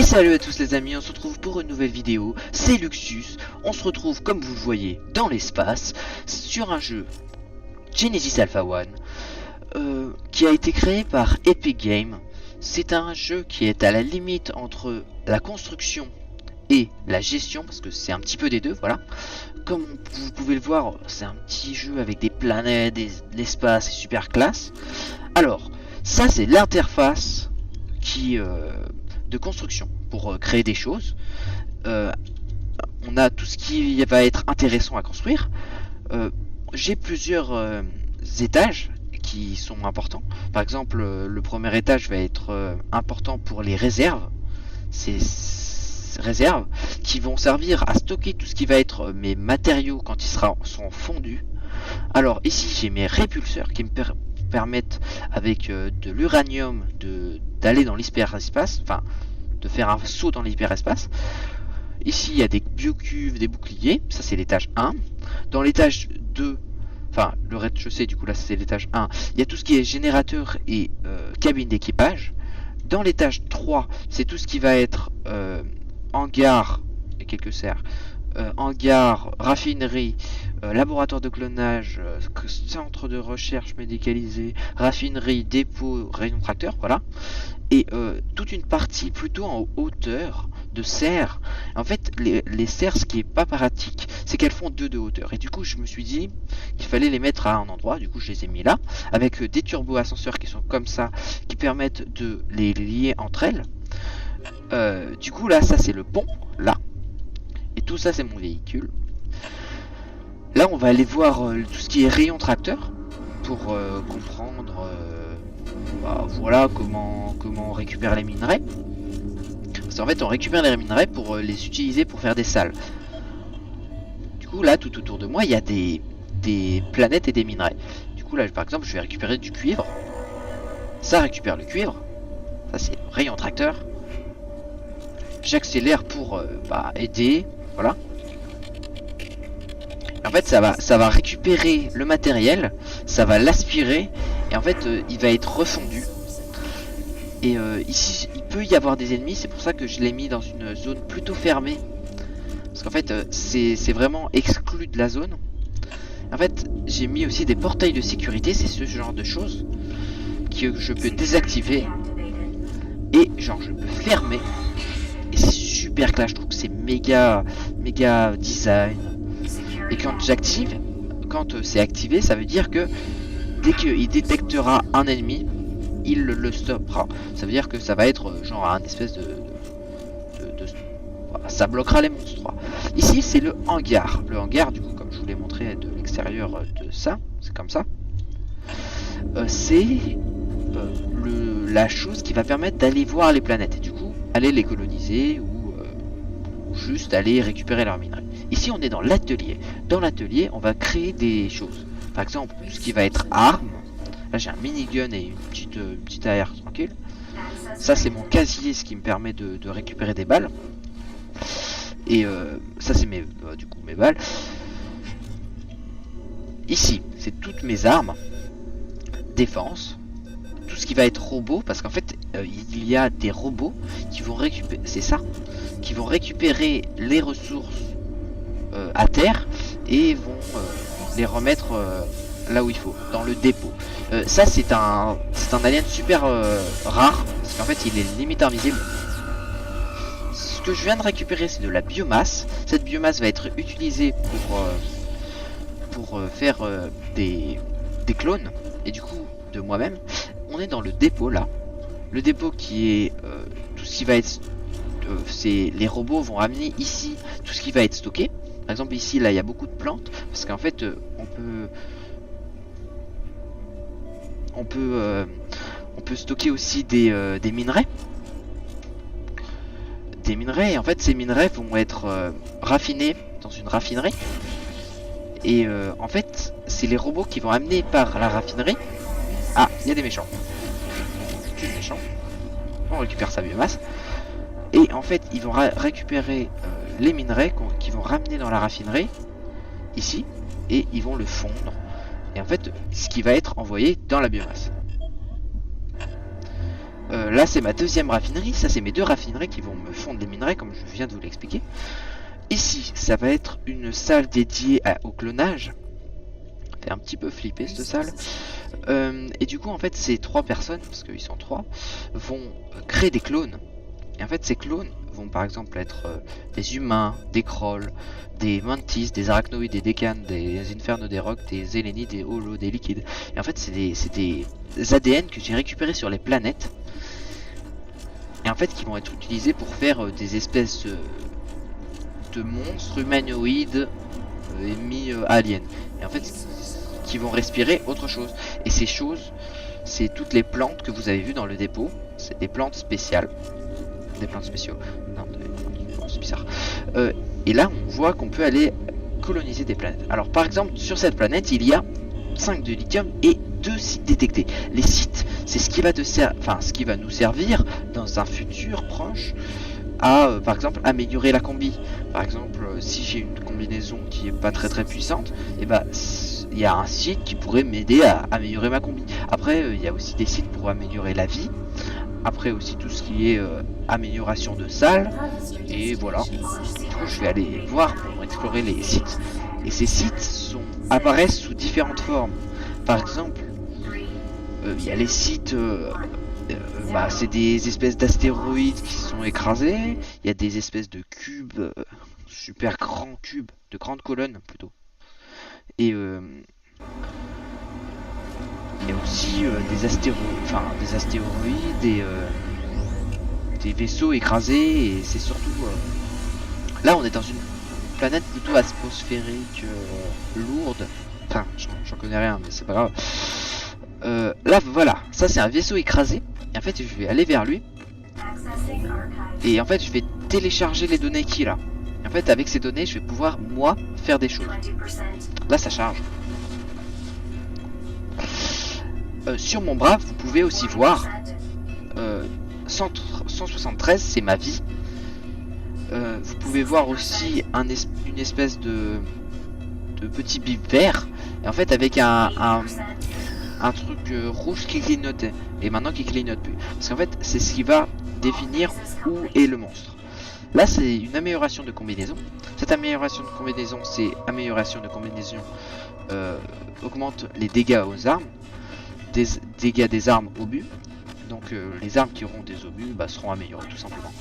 Et salut à tous les amis, on se retrouve pour une nouvelle vidéo, c'est Luxus, on se retrouve comme vous le voyez dans l'espace, sur un jeu Genesis Alpha One, qui a été créé par Epic Games. C'est un jeu qui est à la limite entre la construction et la gestion, parce que c'est un petit peu des deux, voilà. Comme vous pouvez le voir, c'est un petit jeu avec des planètes, l'espace, c'est super classe. Alors, ça c'est l'interface qui... de construction pour créer des choses. On a tout ce qui va être intéressant à construire. J'ai plusieurs étages qui sont importants. Par exemple, le premier étage va être important pour les réserves. Ces réserves qui vont servir à stocker tout ce qui va être mes matériaux quand ils seront fondus. Alors ici j'ai mes répulseurs qui me permettent avec de l'uranium d'aller dans l'hyperespace, enfin de faire un saut dans l'hyperespace. Ici il y a des biocuves, des boucliers, ça c'est l'étage 1. Dans l'étage 2, enfin le rez-de-chaussée, du coup là c'est l'étage 1, il y a tout ce qui est générateur et cabine d'équipage. Dans l'étage 3, c'est tout ce qui va être hangar et quelques serres, hangar, raffinerie, laboratoire de clonage, centre de recherche médicalisé, raffinerie, dépôt, rayon tracteur, voilà. Et toute une partie plutôt en hauteur de serres. En fait, les serres, ce qui est pas pratique, c'est qu'elles font 2 de hauteur. Et du coup, je me suis dit qu'il fallait les mettre à un endroit. Du coup, je les ai mis là, avec des turbo-ascenseurs qui sont comme ça, qui permettent de les lier entre elles. Du coup, là, ça c'est le pont, là. Et tout ça, c'est mon véhicule. Là, on va aller voir tout ce qui est rayon tracteur pour comprendre voilà comment on récupère les minerais. Parce qu'en fait, on récupère les minerais pour les utiliser pour faire des salles. Du coup, là, tout autour de moi, il y a des planètes et des minerais. Du coup, là, par exemple, je vais récupérer du cuivre. Ça récupère le cuivre. Ça, c'est le rayon tracteur. J'accélère pour aider. Voilà. En fait, ça va récupérer le matériel, ça va l'aspirer, et en fait, il va être refondu. Et ici, il peut y avoir des ennemis, c'est pour ça que je l'ai mis dans une zone plutôt fermée. Parce qu'en fait, c'est vraiment exclu de la zone. En fait, j'ai mis aussi des portails de sécurité, c'est ce genre de choses que je peux désactiver. Et genre, je peux fermer. Et c'est super classe, je trouve que c'est méga design. Et quand j'active, quand c'est activé, ça veut dire que dès qu'il détectera un ennemi, il le stoppera. Ça veut dire que ça va être genre un espèce de voilà, ça bloquera les monstres. Ici c'est le hangar. Le hangar, du coup, comme je vous l'ai montré de l'extérieur de ça, c'est comme ça. C'est la chose qui va permettre d'aller voir les planètes. Et du coup, aller les coloniser ou juste aller récupérer leurs minerais. Ici on est dans l'atelier. Dans l'atelier on va créer des choses. Par exemple tout ce qui va être armes. Là j'ai un minigun et une petite AR tranquille. Ça c'est mon casier, ce qui me permet de récupérer des balles. Et ça c'est du coup mes balles. Ici c'est toutes mes armes. Défense. Tout ce qui va être robot, parce qu'en fait il y a des robots qui vont récupérer, c'est ça, qui vont récupérer les ressources à terre et vont les remettre là où il faut, dans le dépôt. Ça c'est un alien super rare, parce qu'en fait il est limite invisible. Ce que je viens de récupérer, c'est de la biomasse. Cette biomasse va être utilisée pour faire des clones, et du coup de moi-même. On est dans le dépôt là. Le dépôt qui est tout ce qui va être c'est les robots vont ramener ici tout ce qui va être stocké. Par exemple ici là il y a beaucoup de plantes parce qu'en fait on peut stocker aussi des minerais. Des minerais, et en fait ces minerais vont être raffinés dans une raffinerie. Et en fait c'est les robots qui vont amener par la raffinerie. Ah, il y a des méchants. On tue les méchants. On récupère sa biomasse. Et en fait, ils vont récupérer les minerais qui vont ramener dans la raffinerie. Ici. Et ils vont le fondre. Et en fait, ce qui va être envoyé dans la biomasse. Là c'est ma deuxième raffinerie, ça c'est mes deux raffineries qui vont me fondre les minerais comme je viens de vous l'expliquer. Ici ça va être une salle dédiée au clonage. Ça fait un petit peu flipper cette salle. Et du coup en fait ces trois personnes, parce qu'ils sont trois, vont créer des clones. Et en fait ces clones vont par exemple être des humains, des Krolls, des mantis, des arachnoïdes, des décanes, des infernos, des rocs, des hélénides, des holos, des liquides. Et en fait c'est des ADN que j'ai récupérés sur les planètes. Et en fait qui vont être utilisés pour faire des espèces de monstres humanoïdes aliens. Et en fait qui vont respirer autre chose. Et ces choses, c'est toutes les plantes que vous avez vues dans le dépôt. C'est des plantes spéciales. Des plantes spéciaux. Non, c'est bizarre. Et là on voit qu'on peut aller coloniser des planètes. Alors par exemple sur cette planète il y a 5 de lithium et 2 sites détectés. Les sites, c'est ce qui va ce qui va nous servir dans un futur proche à par exemple améliorer la combi. Par exemple si j'ai une combinaison qui est pas très puissante, et bah il y a un site qui pourrait m'aider à améliorer ma combi. Après il y a aussi des sites pour améliorer la vie. Après aussi tout ce qui est amélioration de salles. Et voilà. Du coup je vais aller voir pour explorer les sites. Et ces sites apparaissent sous différentes formes. Par exemple, il y a les sites, c'est des espèces d'astéroïdes qui se sont écrasés. Il y a des espèces de cubes, super grands cubes, de grandes colonnes plutôt. Et il y a aussi des astéroïdes, des vaisseaux écrasés. Et c'est surtout là on est dans une planète plutôt atmosphérique, lourde. Enfin, j'en connais rien, mais c'est pas grave. Là, voilà, ça c'est un vaisseau écrasé. Et en fait, je vais aller vers lui. Et en fait, je vais télécharger les données qu'il a. Et en fait, avec ces données, je vais pouvoir, moi, faire des choses. Là, ça charge. Sur mon bras, vous pouvez aussi voir 173, c'est ma vie. Vous pouvez voir aussi une espèce de petit bip vert. Et en fait avec un truc rouge qui clignotait. Et maintenant qui clignote plus. Parce qu'en fait c'est ce qui va définir où est le monstre. Là c'est une amélioration de combinaison. Cette amélioration de combinaison, c'est amélioration de combinaison augmente les dégâts aux armes. Des dégâts des armes obus. Donc les armes qui auront des obus seront améliorées tout simplement.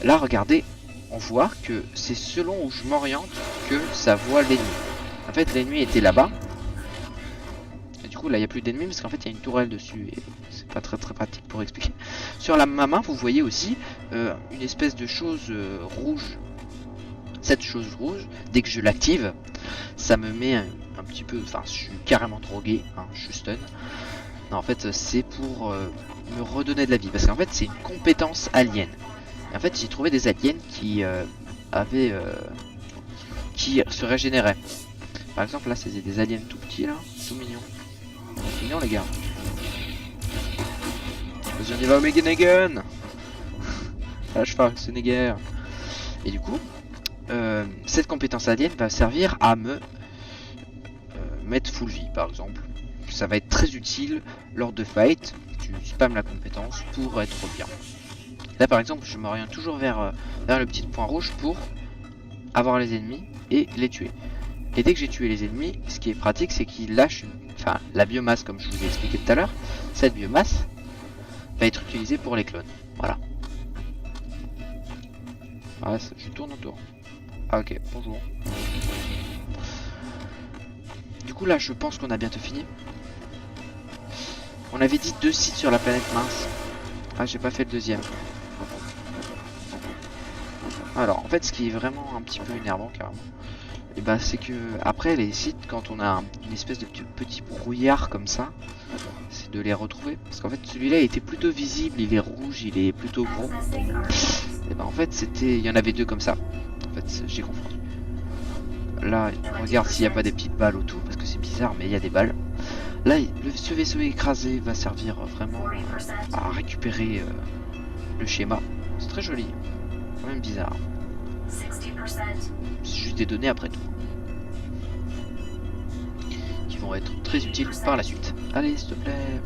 Là regardez, on voit que c'est selon où je m'oriente que ça voit l'ennemi. En fait l'ennemi était là-bas. Et du coup là il n'y a plus d'ennemis parce qu'en fait il y a une tourelle dessus. Et c'est pas très pratique pour expliquer. Sur ma main vous voyez aussi une espèce de chose rouge. Cette chose rouge, dès que je l'active, ça me met un petit peu... Enfin je suis carrément drogué, hein, je suis stun. Non en fait c'est pour me redonner de la vie. Parce qu'en fait c'est une compétence alien. Et en fait j'ai trouvé des aliens qui qui se régénéraient. Par exemple là c'est des aliens tout petits là, tout mignons. C'est mignon les gars. Vas-y on y va au Meganegun. Lâche pas, c'est néguère. Et du coup cette compétence alien va servir à me mettre full vie par exemple. Ça va être très utile lors de fight. Tu spams la compétence pour être bien. Là par exemple je m'oriente toujours vers le petit point rouge pour avoir les ennemis et les tuer. Et dès que j'ai tué les ennemis, ce qui est pratique c'est qu'il lâche la biomasse comme je vous ai expliqué tout à l'heure. Cette biomasse va être utilisée pour les clones. Voilà. Ah, je tourne autour. Ah ok, bonjour. Du coup là je pense qu'on a bientôt fini. On avait dit 2 sites sur la planète mince. Ah j'ai pas fait le deuxième. Alors en fait ce qui est vraiment un petit peu énervant carrément, et c'est que après les sites quand on a une espèce de petit brouillard comme ça, c'est de les retrouver. Parce qu'en fait celui-là il était plutôt visible, il est rouge, il est plutôt gros. Et en fait il y en avait 2 comme ça. En fait j'ai confondu. Là on regarde s'il n'y a pas des petites balles autour parce que c'est bizarre mais il y a des balles. Là ce vaisseau écrasé va servir vraiment à récupérer le schéma. C'est très joli. Quand même bizarre. C'est juste des données après tout. Qui vont être très utiles par la suite. Allez s'il te plaît.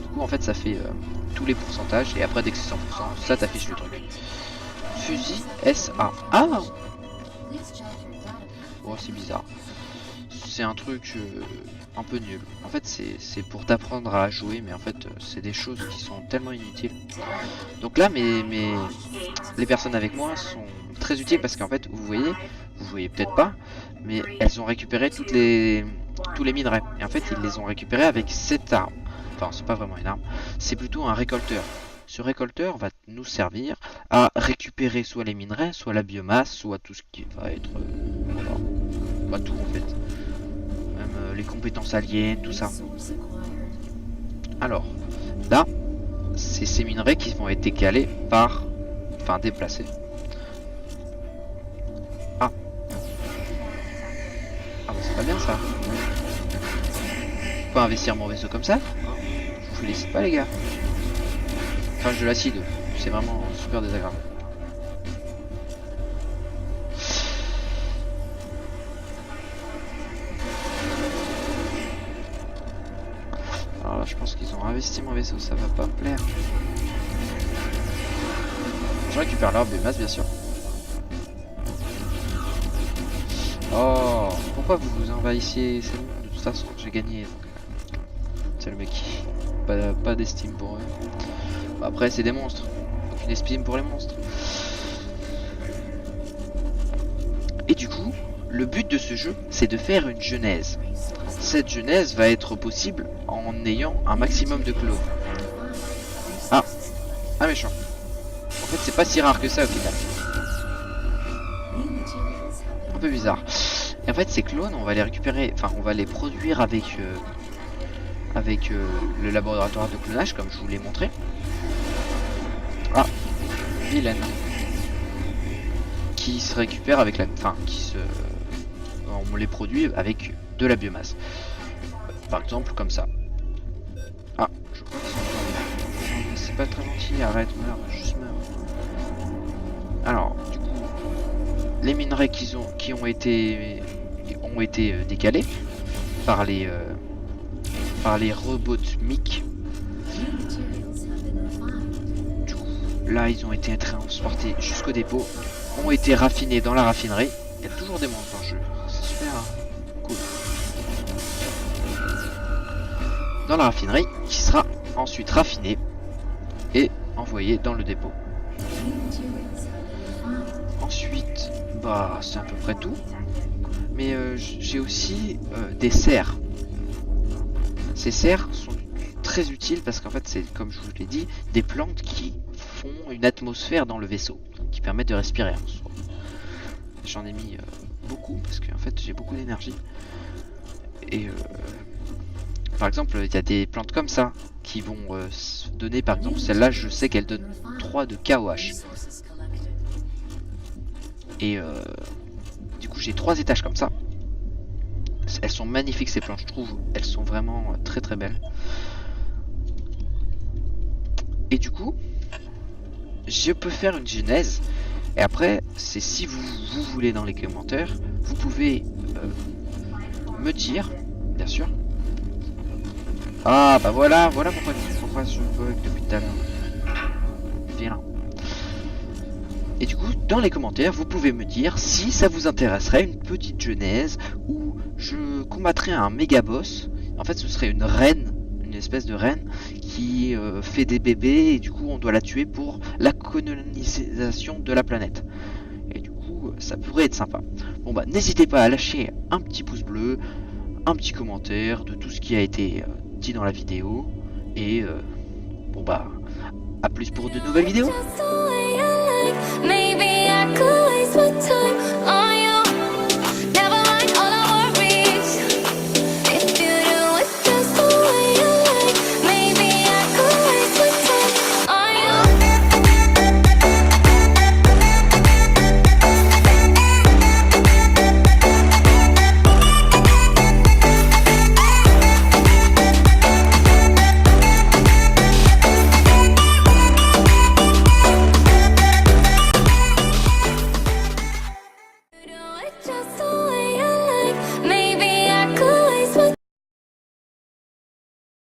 Du coup en fait ça fait tous les pourcentages et après dès que c'est 100%, ça t'affiche le truc. Fusil SA. Ah, oh c'est bizarre. C'est un truc un peu nul. En fait c'est pour t'apprendre à jouer, mais en fait c'est des choses qui sont tellement inutiles. Donc là les personnes avec moi sont très utiles parce qu'en fait vous voyez peut-être pas, mais elles ont récupéré tous les minerais. Et en fait ils les ont récupérés avec cette arme. Enfin c'est pas vraiment une arme, c'est plutôt un récolteur. Ce récolteur va nous servir à récupérer soit les minerais, soit la biomasse, soit tout ce qui va être... voilà. Bah tout en fait. Même les compétences alliées, tout ça. Alors, là, c'est ces minerais qui vont être décalés par... Enfin, déplacés. Ah. Ah bah c'est pas bien ça. Faut pas investir mon vaisseau comme ça. Je vous félicite pas les gars. Crash de l'acide, c'est vraiment super désagréable. Alors là je pense qu'ils ont investi mon vaisseau, ça va pas me plaire. Je récupère leur biomasse bien sûr. Oh, pourquoi vous vous envahissez? C'est bon, de toute façon j'ai gagné. C'est le mec qui... Pas d'estime pour eux. Après c'est des monstres, aucune estime pour les monstres. Et du coup, le but de ce jeu, c'est de faire une genèse. Cette genèse va être possible en ayant un maximum de clones. Ah, un méchant. En fait c'est pas si rare que ça au final. Un peu bizarre. Et en fait ces clones, on va les récupérer, enfin on va les produire avec le laboratoire de clonage comme je vous l'ai montré. Ah, vilaine. Qui se récupère avec la... Enfin, on les produit avec de la biomasse. Par exemple, comme ça. Ah, je crois qu'ils sont... C'est pas très gentil, arrête, meurs, juste meurs. Alors, du coup, les minerais qui ont été décalés par les robots MIC. Là, ils ont été transportés jusqu'au dépôt, ont été raffinés dans la raffinerie. Il y a toujours des monstres dans le jeu, c'est super cool. Dans la raffinerie, qui sera ensuite raffinée et envoyée dans le dépôt. Ensuite, bah c'est à peu près tout. Mais j'ai aussi des serres. Ces serres sont très utiles parce qu'en fait, c'est comme je vous l'ai dit, des plantes qui font une atmosphère dans le vaisseau qui permettent de respirer en soi. J'en ai mis beaucoup parce qu'en fait j'ai beaucoup d'énergie et par exemple il y a des plantes comme ça qui vont donner, par exemple celle-là je sais qu'elle donne 3 de KOH et du coup j'ai 3 étages comme ça. Elles sont magnifiques ces plantes, je trouve, elles sont vraiment très très belles. Et du coup je peux faire une genèse. Et après, c'est si vous voulez dans les commentaires, vous pouvez me dire, bien sûr. Ah bah voilà pourquoi je bug depuis tout à l'heure. Viens. Et du coup, dans les commentaires, vous pouvez me dire si ça vous intéresserait une petite genèse où je combattrais un méga boss. En fait, ce serait une reine, une espèce de reine qui fait des bébés et du coup on doit la tuer pour la colonisation de la planète. Et du coup ça pourrait être sympa. Bon bah n'hésitez pas à lâcher un petit pouce bleu, un petit commentaire de tout ce qui a été dit dans la vidéo et bon bah à plus pour de nouvelles vidéos.